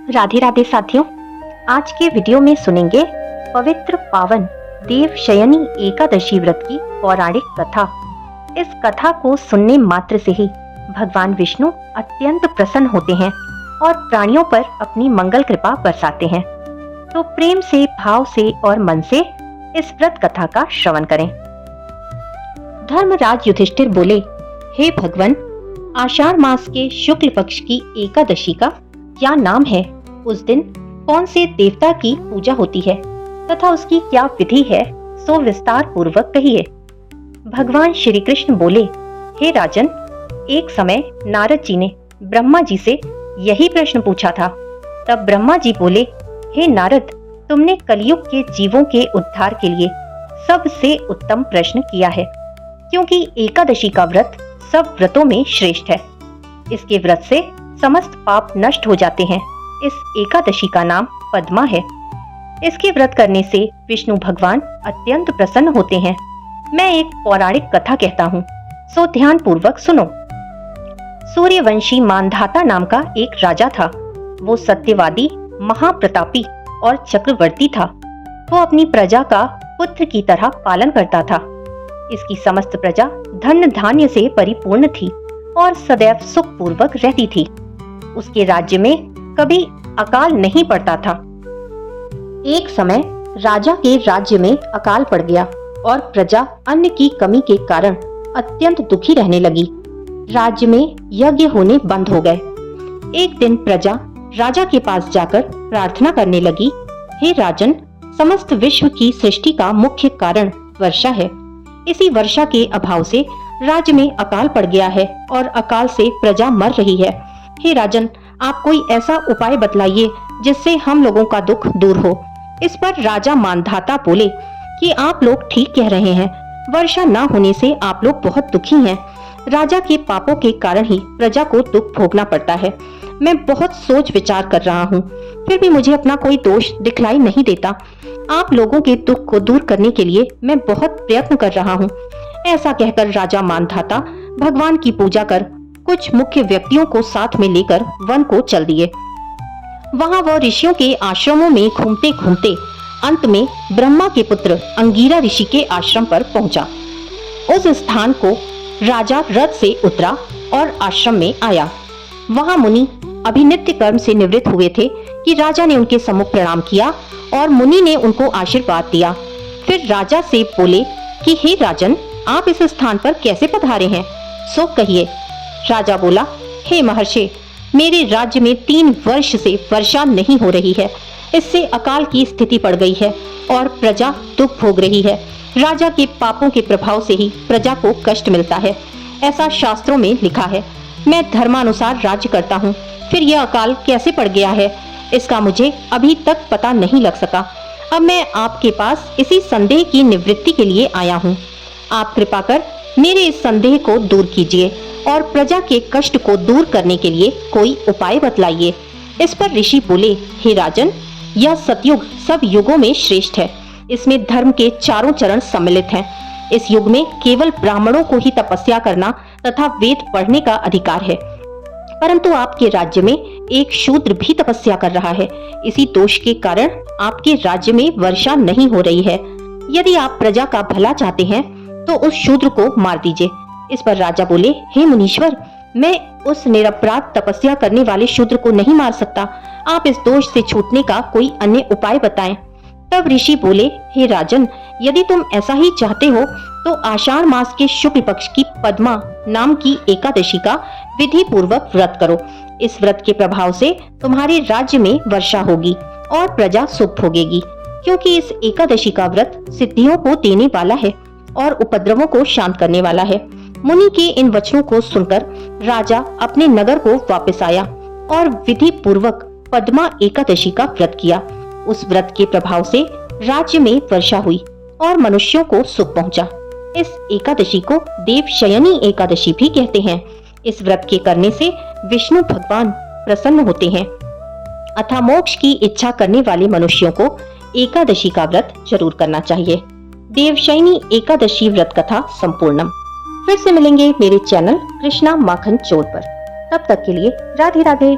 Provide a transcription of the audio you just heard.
राधे राधे साथियों, आज के वीडियो में सुनेंगे पवित्र पावन देवशयनी एकादशी व्रत की पौराणिक कथा। इस कथा को सुनने मात्र से ही भगवान विष्णु अत्यंत प्रसन्न होते हैं और प्राणियों पर अपनी मंगल कृपा बरसाते हैं। तो प्रेम से, भाव से और मन से इस व्रत कथा का श्रवण करें। धर्मराज युधिष्ठिर बोले, हे भगवान, आषाढ़ मास के शुक्ल पक्ष की एकादशी का क्या नाम है? उस दिन कौन से देवता की पूजा होती है तथा उसकी क्या विधि है, सो विस्तार पूर्वक कहिए। भगवान श्री कृष्ण बोले, हे राजन, एक समय नारद जी ने ब्रह्मा जी से यही प्रश्न पूछा था। तब ब्रह्मा जी बोले, हे नारद, तुमने कलयुग के जीवों के उद्धार के लिए सबसे उत्तम प्रश्न किया है, क्योंकि एकादशी का व्रत सब व्रतों में श्रेष्ठ है। इसके व्रत से समस्त पाप नष्ट हो जाते हैं। इस एकादशी का नाम पद्मा है। इसके व्रत करने से विष्णु भगवान अत्यंत प्रसन्न होते हैं। मैं एक पौराणिक कथा कहता हूँ, सो ध्यान पूर्वक सुनो। सूर्यवंशी मानधाता नाम का एक राजा था। वो सत्यवादी, महाप्रतापी और चक्रवर्ती था। वो अपनी प्रजा का पुत्र की तरह पालन करता था। इसकी समस्त प्रजा धन धान्य से परिपूर्ण थी और सदैव सुख पूर्वक रहती थी। उसके राज्य में कभी अकाल नहीं पड़ता था। एक समय राजा के राज्य में अकाल पड़ गया और प्रजा अन्न की कमी के कारण अत्यंत दुखी रहने लगी। राज्य में यज्ञ होने बंद हो गए। एक दिन प्रजा राजा के पास जाकर प्रार्थना करने लगी, हे राजन, समस्त विश्व की सृष्टि का मुख्य कारण वर्षा है। इसी वर्षा के अभाव से राज्य में अकाल पड़ गया है और अकाल से प्रजा मर रही है। हे राजन, आप कोई ऐसा उपाय बतलाइए जिससे हम लोगों का दुख दूर हो। इस पर राजा मानधाता बोले कि आप लोग ठीक कह रहे हैं, वर्षा न होने से आप लोग बहुत दुखी हैं। राजा के पापों के कारण ही प्रजा को दुख भोगना पड़ता है। मैं बहुत सोच विचार कर रहा हूँ, फिर भी मुझे अपना कोई दोष दिखलाई नहीं देता। आप लोगों के दुख को दूर करने के लिए मैं बहुत प्रयत्न कर रहा हूँ। ऐसा कहकर राजा मानधाता भगवान की पूजा कर कुछ मुख्य व्यक्तियों को साथ में लेकर वन को चल दिए। वहां वह ऋषियों के आश्रमों में घूमते घूमते अंत में ब्रह्मा के पुत्र अंगीरा ऋषि के आश्रम पर पहुंचा। उस स्थान को राजा रथ से उतरा और आश्रम में आया। वहां मुनि अभी नित्य कर्म से निवृत्त हुए थे कि राजा ने उनके सम्मुख प्रणाम किया और मुनि ने उनको आशीर्वाद दिया। फिर राजा से बोले कि हे राजन, आप इस स्थान पर कैसे पधारे हैं, सो कहिए। राजा बोला, हे महर्षि, मेरे राज्य में 3 वर्ष से वर्षा नहीं हो रही है। इससे अकाल की स्थिति पड़ गई है और प्रजा दुख भोग रही है। राजा के पापों के प्रभाव से ही प्रजा को कष्ट मिलता है, ऐसा शास्त्रों में लिखा है। मैं धर्मानुसार राज्य करता हूँ, फिर यह अकाल कैसे पड़ गया है, इसका मुझे अभी तक पता नहीं लग सका। अब मैं आपके पास इसी संदेह की निवृत्ति के लिए आया हूँ। आप कृपा कर मेरे इस संदेह को दूर कीजिए और प्रजा के कष्ट को दूर करने के लिए कोई उपाय बतलाइए। इस पर ऋषि बोले, हे राजन, यह सतयुग सब युगों में श्रेष्ठ है। इसमें धर्म के चारों चरण सम्मिलित हैं। इस युग में केवल ब्राह्मणों को ही तपस्या करना तथा वेद पढ़ने का अधिकार है, परंतु आपके राज्य में एक शूद्र भी तपस्या कर रहा है। इसी दोष के कारण आपके राज्य में वर्षा नहीं हो रही है। यदि आप प्रजा का भला चाहते हैं तो उस शूद्र को मार दीजिए। इस पर राजा बोले, हे मुनीश्वर, मैं उस निरपराध तपस्या करने वाले शूद्र को नहीं मार सकता। आप इस दोष से छूटने का कोई अन्य उपाय बताएं। तब ऋषि बोले, हे राजन, यदि तुम ऐसा ही चाहते हो तो आषाढ़ मास के शुक्ल पक्ष की पद्मा नाम की एकादशी का विधि पूर्वक व्रत करो। इस व्रत के प्रभाव से तुम्हारे राज्य में वर्षा होगी और प्रजा सुख भोगेगी, क्योंकि इस एकादशी का व्रत सिद्धियों को देने वाला है और उपद्रवों को शांत करने वाला है। मुनि के इन वचनों को सुनकर राजा अपने नगर को वापस आया और विधि पूर्वक पद्मा एकादशी का व्रत किया। उस व्रत के प्रभाव से राज्य में वर्षा हुई और मनुष्यों को सुख पहुंचा। इस एकादशी को देवशयनी एकादशी भी कहते हैं। इस व्रत के करने से विष्णु भगवान प्रसन्न होते हैं। अतः मोक्ष की इच्छा करने वाले मनुष्यों को एकादशी का व्रत जरूर करना चाहिए। देवशयनी एकादशी व्रत कथा संपूर्णम। फिर से मिलेंगे मेरे चैनल कृष्णा माखन चोर पर। तब तक के लिए राधे राधे।